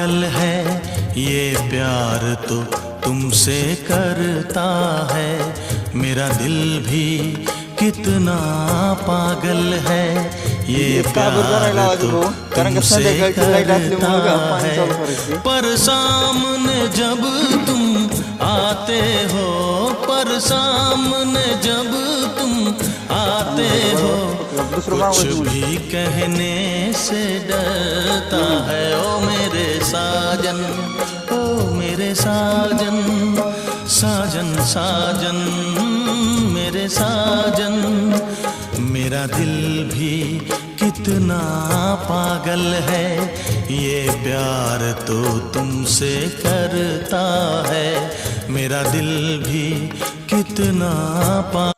पागल है ये प्यार तो तुमसे करता है, मेरा दिल भी कितना पागल है ये प्यार तो तुमसे करता है। पर सामने जब तुम आते हो, पर सामने जब तुम आते हो, कुछ भी कहने से डरता है। ओ मेरे साजन, ओ मेरे साजन, साजन साजन मेरे साजन, मेरा दिल भी कितना पागल है ये प्यार तो तुमसे करता है, मेरा दिल भी कितना पागल।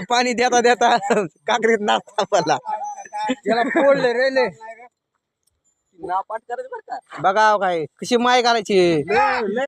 पाणी देता देता काकरीत नाव सापडला, त्याला फोडले रेले नाव पाठ करायचं बरं का, बघा काय कशी माय करायची.